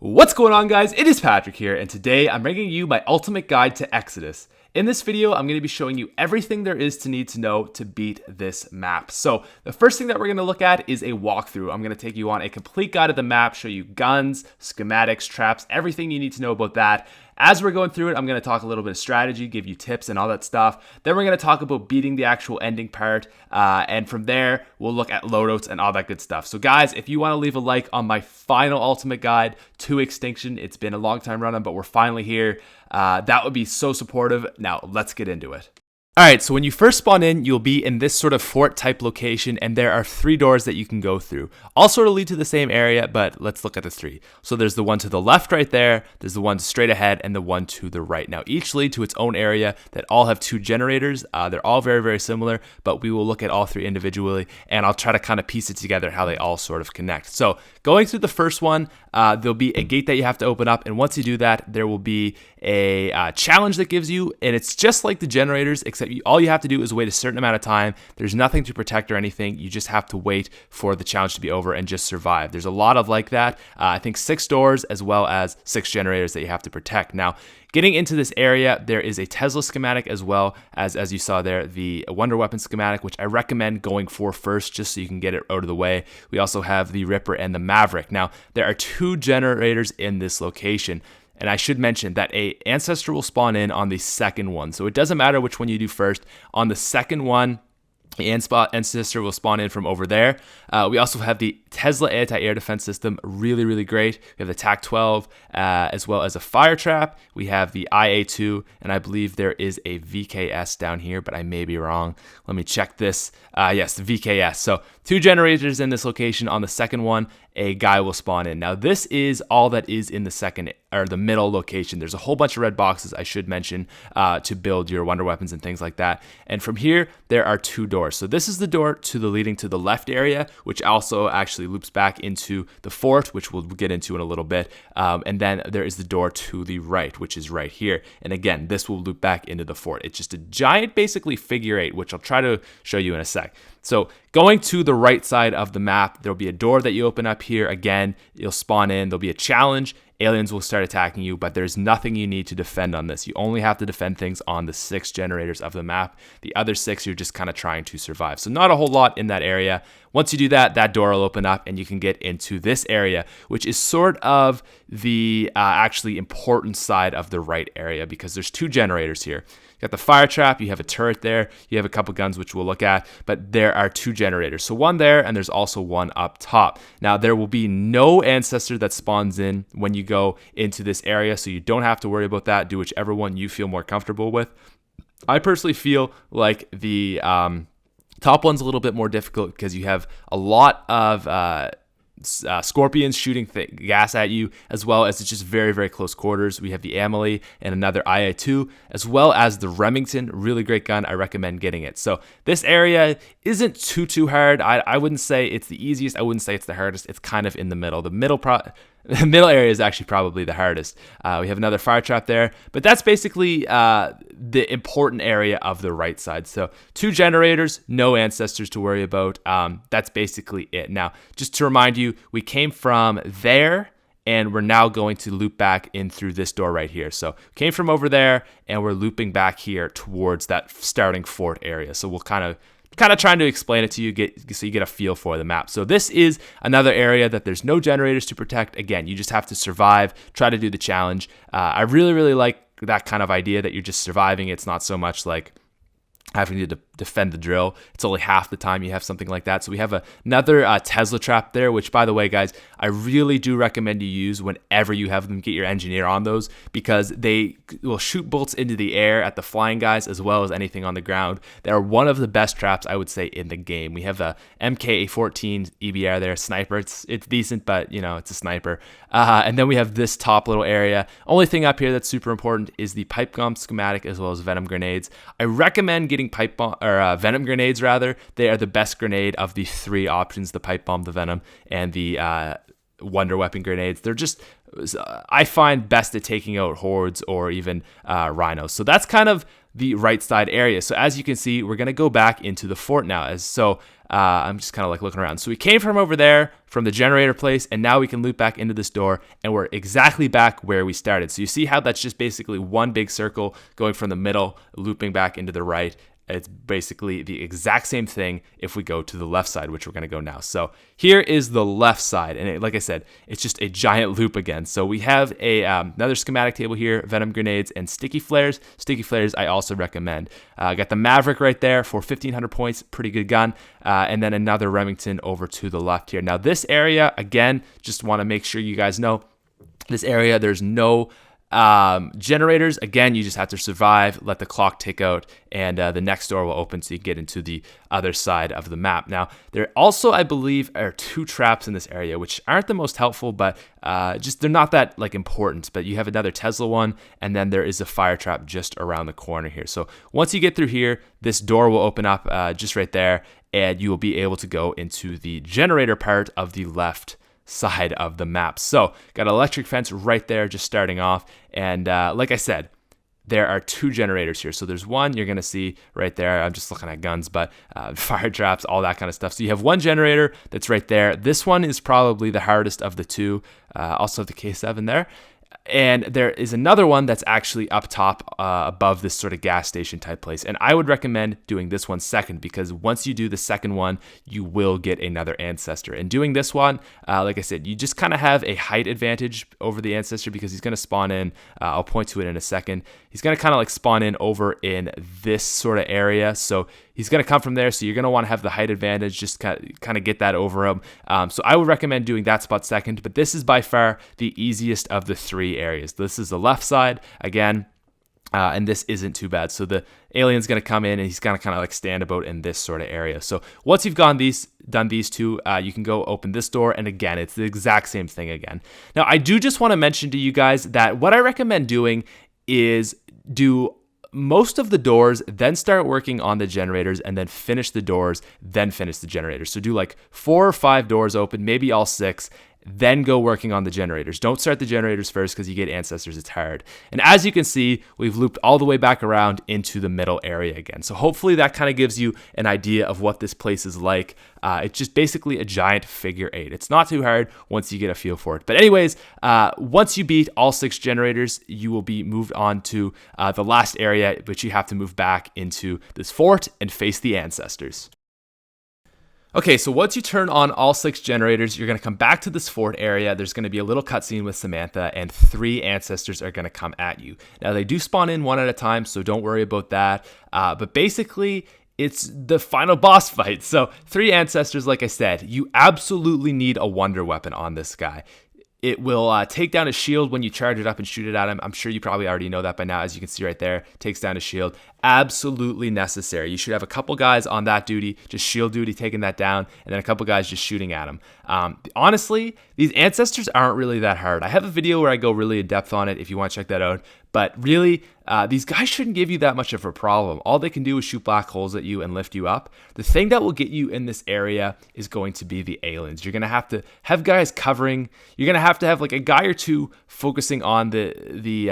What's going on, guys? It is Patrick here, and today I'm bringing you my ultimate guide to Exodus. In this video, I'm going to be showing you everything there is to need to know to beat this map. So the first thing that we're going to look at is a walkthrough. I'm going to take you on a complete guide of the map, show you guns, schematics, traps, everything you need to know about that. As we're going through it, I'm going to talk a little bit of strategy, give you tips and all that stuff. Then we're going to talk about beating the actual ending part. And from there, we'll look at loadouts and all that good stuff. So guys, if you want to leave a like on my final ultimate guide to Extinction, it's been a long time running, but we're finally here. That would be so supportive. Now, let's get into it. Alright, so when you first spawn in, you'll be in this sort of fort type location, and there are 3 doors that you can go through. All sort of lead to the same area, but let's look at the 3. So there's the one to the left right there, there's the one straight ahead, and the one to the right. Now each lead to its own area that all have 2 generators. They're all very, very similar, but we will look at all 3 individually, and I'll try to kind of piece it together how they all sort of connect. So going through the first one, there'll be a gate that you have to open up, and once you do that, there will be a challenge that gives you, and it's just like the generators, except all you have to do is wait a certain amount of time. There's nothing to protect or anything. You just have to wait for the challenge to be over and just survive. There's a lot of like that. I think 6 doors as well as 6 generators that you have to protect. Now, getting into this area, there is a Tesla schematic as well as you saw there, the Wonder Weapon schematic, which I recommend going for first just so you can get it out of the way. We also have the Ripper and the Maverick. Now, there are 2 generators in this location. And I should mention that a ancestor will spawn in on the second one. So it doesn't matter which one you do first. On the second one, the ancestor will spawn in from over there. We also have the Tesla anti-air defense system, really, really great. We have the TAC-12 as well as a fire trap. We have the IA-2, and I believe there is a VKS down here, but I may be wrong. Let me check this. Yes, the VKS. So 2 generators in this location. On the second one, a guy will spawn in. Now this is all that is in the second or the middle location. There's a whole bunch of red boxes I should mention to build your wonder weapons and things like that. And from here, there are 2 doors. So this is the door to the leading to the left area, which also actually loops back into the fort, which we'll get into in a little bit. And then there is the door to the right, which is right here. And again, this will loop back into the fort. It's just a giant, basically figure 8, which I'll try to show you in a sec. So going to the right side of the map, there'll be a door that you open up here. Again, you'll spawn in. There'll be a challenge. Aliens will start attacking you, but there's nothing you need to defend on this. You only have to defend things on the 6 generators of the map. The other 6, you're just kind of trying to survive. So not a whole lot in that area. Once you do that, that door will open up and you can get into this area, which is sort of the actually important side of the right area because there's 2 generators here. You got the fire trap, you have a turret there, you have a couple guns which we'll look at, but there are 2 generators. So one there, and there's also one up top. Now there will be no ancestor that spawns in when you go into this area, so you don't have to worry about that. Do whichever one you feel more comfortable with. I personally feel like the top one's a little bit more difficult because you have a lot of scorpions shooting gas at you, as well as it's just very, very close quarters. We have the Amelie and another IA-2, as well as the Remington. Really great gun. I recommend getting it. So this area isn't too hard. I wouldn't say it's the easiest. I wouldn't say it's the hardest. It's kind of in the middle. The middle area is actually probably the hardest. We have another fire trap there, but that's basically the important area of the right side. So 2 generators, no ancestors to worry about. That's basically it. Now, just to remind you, we came from there and we're now going to loop back in through this door right here. So came from over there and we're looping back here towards that starting fort area. So we'll kind of trying to explain it to you so you get a feel for the map. So this is another area that there's no generators to protect. Again, you just have to survive, try to do the challenge. I really, really like that kind of idea that you're just surviving. It's not so much like having to defend the drill. It's only half the time you have something like that. So we have another Tesla trap there, which, by the way, guys, I really do recommend you use whenever you have them. Get your engineer on those because they will shoot bolts into the air at the flying guys as well as anything on the ground. They're one of the best traps, I would say, in the game. We have a MK14 EBR there, sniper. It's decent, but it's a sniper. And then we have this top little area. Only thing up here that's super important is the pipe bomb schematic as well as venom grenades. I recommend getting venom grenades rather. They are the best grenade of the 3 options: the pipe bomb, the venom, and the wonder weapon grenades. They're just, I find, best at taking out hordes or even rhinos. So that's kind of the right side area. So as you can see, we're going to go back into the fort now. I'm just kind of like looking around. So we came from over there, from the generator place, and now we can loop back into this door, and we're exactly back where we started. So you see how that's just basically one big circle going from the middle, looping back into the right. It's basically the exact same thing if we go to the left side, which we're going to go now. So here is the left side. And like I said, it's just a giant loop again. So we have another schematic table here, venom grenades and sticky flares. Sticky flares I also recommend. I got the Maverick right there for 1,500 points. Pretty good gun. And then another Remington over to the left here. Now this area, again, just want to make sure you guys know, this area, there's no generators. Again, you just have to survive, let the clock tick out, and the next door will open so you get into the other side of the map. Now, there also, I believe, are 2 traps in this area, which aren't the most helpful, but just they're not that like important. But you have another Tesla one, and then there is a fire trap just around the corner here. So once you get through here, this door will open up just right there, and you will be able to go into the generator part of the left side of the map. So got an electric fence right there just starting off, and like I said, there are 2 generators here. So there's one you're going to see right there. I'm just looking at guns, but fire traps, all that kind of stuff. So you have one generator that's right there. This one is probably the hardest of the 2. Also have the K7 there. And there is another one that's actually up top above this sort of gas station type place. And I would recommend doing this one second, because once you do the second one, you will get another ancestor. And doing this one, like I said, you just kind of have a height advantage over the ancestor, because he's going to spawn in. I'll point to it in a second. He's going to kind of like spawn in over in this sort of area. So he's going to come from there. So you're going to want to have the height advantage, just kind of get that over him. So I would recommend doing that spot second. But this is by far the easiest of the 3 areas. This is the left side again. And this isn't too bad. So the alien's going to come in, and he's going to kind of like stand about in this sort of area. So once you've done these 2, you can go open this door. And again, it's the exact same thing again. Now, I do just want to mention to you guys that what I recommend doing is do most of the doors, then start working on the generators, and then finish the doors, then finish the generators. So do like 4 or 5 doors open, maybe all 6, then go working on the generators. Don't start the generators first, because you get ancestors. It's hard. And as you can see, we've looped all the way back around into the middle area again. So hopefully that kind of gives you an idea of what this place is like. It's just basically a giant figure 8. It's not too hard once you get a feel for it. But anyways, once you beat all 6 generators, you will be moved on to the last area, which you have to move back into this fort and face the ancestors. Okay, so once you turn on all 6 generators, you're going to come back to this fort area. There's going to be a little cutscene with Samantha, and 3 ancestors are going to come at you. Now, they do spawn in one at a time, so don't worry about that. But basically, it's the final boss fight. So 3 ancestors, like I said, you absolutely need a wonder weapon on this guy. It will take down his shield when you charge it up and shoot it at him. I'm sure you probably already know that by now. As you can see right there, takes down his shield. Absolutely necessary. You should have a couple guys on that duty, just shield duty, taking that down, and then a couple guys just shooting at him. Honestly, these ancestors aren't really that hard. I have a video where I go really in depth on it if you want to check that out. But really, these guys shouldn't give you that much of a problem. All they can do is shoot black holes at you and lift you up. The thing that will get you in this area is going to be the aliens. You're going to have guys covering. You're going to have like a guy or 2 focusing on the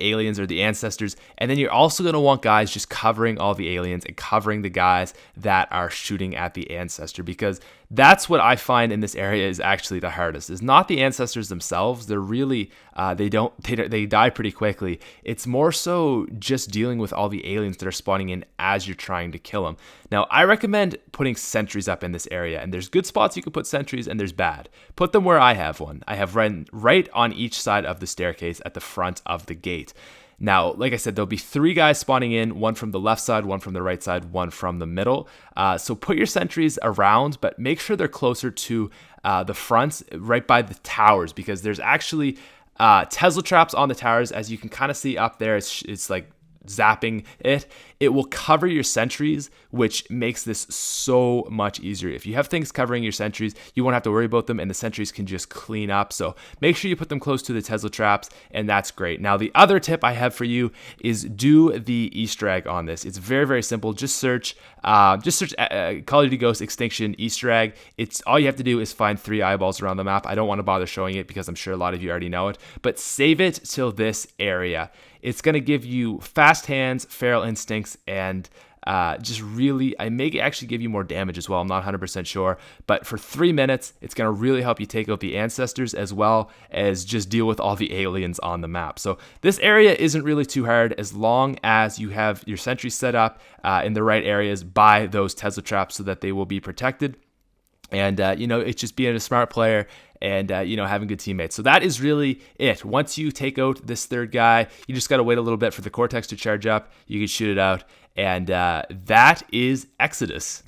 aliens or the ancestors, and then you're also going to want guys just covering all the aliens and covering the guys that are shooting at the ancestor, because that's what I find in this area is actually the hardest. Is not the ancestors themselves. They're really they die pretty quickly. It's more so just dealing with all the aliens that are spawning in as you're trying to kill them. Now, I recommend putting sentries up in this area, and there's good spots you can put sentries, and there's bad. Put them where I have one. I have right on each side of the staircase at the front of the gate. Now, like I said, there'll be 3 guys spawning in, one from the left side, one from the right side, one from the middle. So put your sentries around, but make sure they're closer to the fronts, right by the towers, because there's actually Tesla traps on the towers. As you can kind of see up there, it's like zapping it. It will cover your sentries, which makes this so much easier. If you have things covering your sentries, you won't have to worry about them, and the sentries can just clean up. So make sure you put them close to the Tesla traps, and that's great. Now, the other tip I have for you is do the Easter egg on this. It's very, very simple. Just search Call of Duty Ghost Extinction Easter egg. It's all you have to do is find 3 eyeballs around the map. I don't want to bother showing it because I'm sure a lot of you already know it, but save it till this area. It's going to give you fast hands, feral instincts, and just really, I may actually give you more damage as well. I'm not 100% sure, but for 3 minutes, it's going to really help you take out the ancestors as well as just deal with all the aliens on the map. So this area isn't really too hard as long as you have your sentries set up in the right areas by those Tesla traps so that they will be protected. And, it's just being a smart player and, having good teammates. So that is really it. Once you take out this third guy, you just got to wait a little bit for the Cortex to charge up. You can shoot it out. And that is Exodus.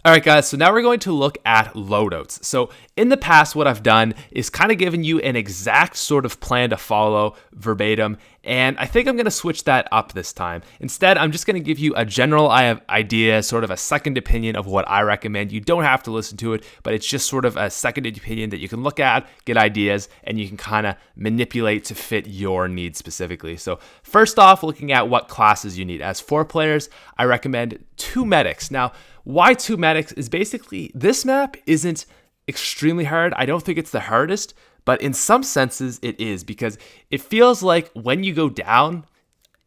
All right, guys, so now we're going to look at loadouts. So in the past, what I've done is kind of given you an exact sort of plan to follow verbatim, and I think I'm going to switch that up this time. Instead, I'm just going to give you a general idea, sort of a second opinion of what I recommend. You don't have to listen to it, but it's just sort of a second opinion that you can look at, get ideas, and you can kind of manipulate to fit your needs specifically. So first off, looking at what classes you need. As 4 players, I recommend 2 medics. Now, why 2 medics is basically this map isn't extremely hard. I don't think it's the hardest, but in some senses it is, because it feels like when you go down,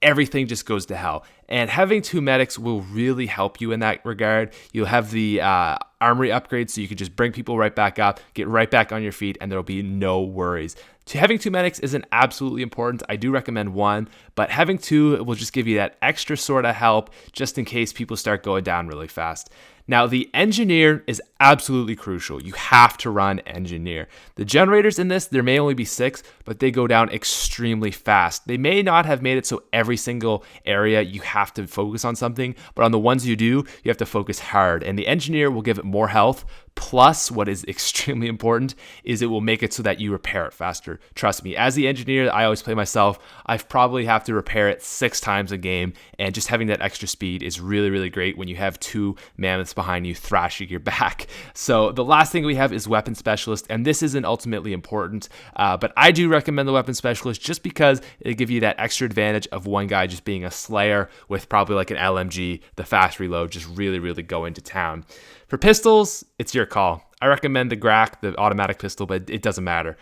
everything just goes to hell. And having 2 medics will really help you in that regard. You'll have the armory upgrades, so you can just bring people right back up, get right back on your feet, and there'll be no worries. Having 2 medics isn't absolutely important. I do recommend 1, but having 2 will just give you that extra sort of help just in case people start going down really fast. Now, the engineer is absolutely crucial. You have to run engineer. The generators in this, there may only be 6, but they go down extremely fast. They may not have made it so every single area you have to focus on something, but on the ones you do, you have to focus hard. And the engineer will give it more health. Plus, what is extremely important is it will make it so that you repair it faster. Trust me, as the engineer, I always play myself. I probably have to repair it 6 times a game, and just having that extra speed is really, really great when you have 2 mammoths behind you thrashing your back. So the last thing we have is weapon specialist, and this isn't ultimately important, but I do recommend the weapon specialist just because it'll give you that extra advantage of one guy just being a slayer with probably like an LMG, the fast reload, just really, really go into town. For pistols, it's your call. I recommend the GRAC, the automatic pistol, but it doesn't matter.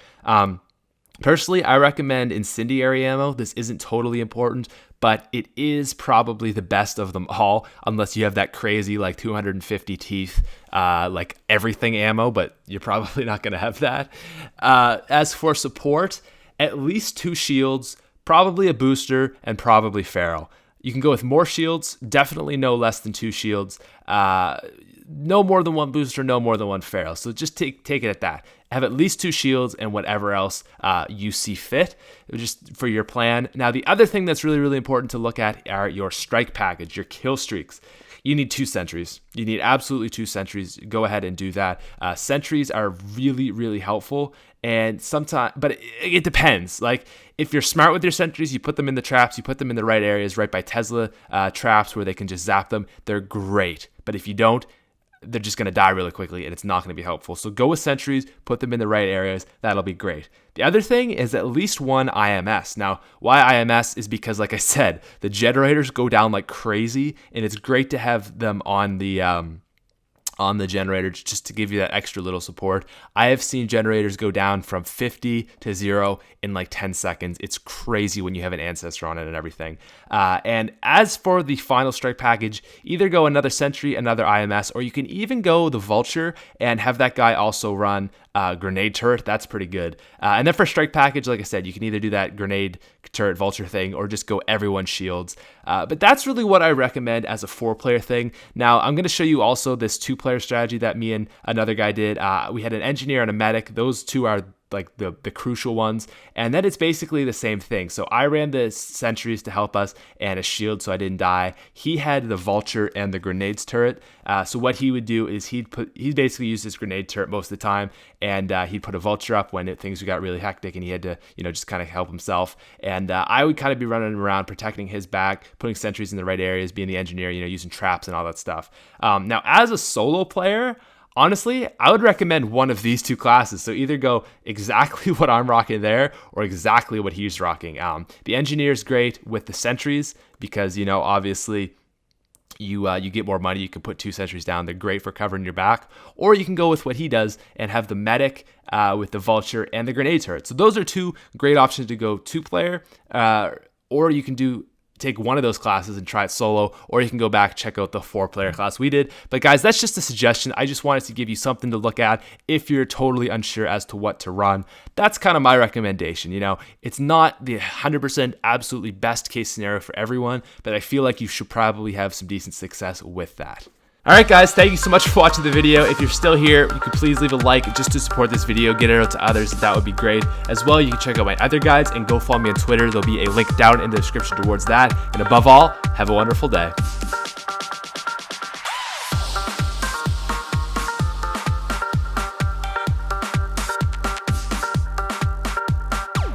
Personally, I recommend incendiary ammo. This isn't totally important, but it is probably the best of them all, unless you have that crazy like 250 teeth, like everything ammo, but you're probably not going to have that. As for support, at least 2 shields, probably a booster, and probably Feral. You can go with more shields, definitely no less than 2 shields. No more than 1 booster, no more than 1 Feral. So just take it at that. Have at least 2 shields and whatever else you see fit, just for your plan. Now, the other thing that's really, really important to look at are your strike package, your kill streaks. You need 2 sentries. You need absolutely 2 sentries. Go ahead and do that. Sentries are really, really helpful. And sometimes, but it depends. Like, if you're smart with your sentries, you put them in the traps, you put them in the right areas, right by Tesla traps where they can just zap them. They're great. But if you don't, they're just going to die really quickly, and it's not going to be helpful. So go with sentries, put them in the right areas. That'll be great. The other thing is at least 1 IMS. Now, why IMS is because, like I said, the generators go down like crazy, and it's great to have them on the generator just to give you that extra little support. I have seen generators go down from 50 to 0 in like 10 seconds. It's crazy when you have an ancestor on it and everything. And as for the final strike package, either go another sentry, another IMS, or you can even go the vulture and have that guy also run grenade turret. That's pretty good. And then for strike package, like I said, you can either do that grenade turret vulture thing or just go everyone shields. But that's really what I recommend as a 4-player thing. Now, I'm going to show you also this 2-player strategy that me and another guy did. We had an engineer and a medic. Those 2 are like the crucial ones, and then it's basically the same thing. So I ran the sentries to help us and a shield so I didn't die. He had the vulture and the grenades turret. So what he would do is he'd basically use his grenade turret most of the time, and he'd put a vulture up when things got really hectic and he had to just kind of help himself. And I would kind of be running around protecting his back, putting sentries in the right areas, being the engineer, using traps and all that stuff. Now, as a solo player, honestly, I would recommend one of these 2 classes. So either go exactly what I'm rocking there or exactly what he's rocking. The engineer is great with the sentries because, obviously you get more money. You can put 2 sentries down. They're great for covering your back. Or you can go with what he does and have the medic with the vulture and the grenade turret. So those are 2 great options to go 2-player. Or you can do take one of those classes and try it solo, or you can go back, check out the 4-player class we did. But guys, that's just a suggestion. I just wanted to give you something to look at if you're totally unsure as to what to run. That's kind of my recommendation. You know, it's not the 100% absolutely best case scenario for everyone, but I feel like you should probably have some decent success with that. Alright guys, thank you so much for watching the video. If you're still here, you can please leave a like just to support this video, get it out to others, that would be great. As well, you can check out my other guides and go follow me on Twitter. There'll be a link down in the description towards that. And above all, have a wonderful day.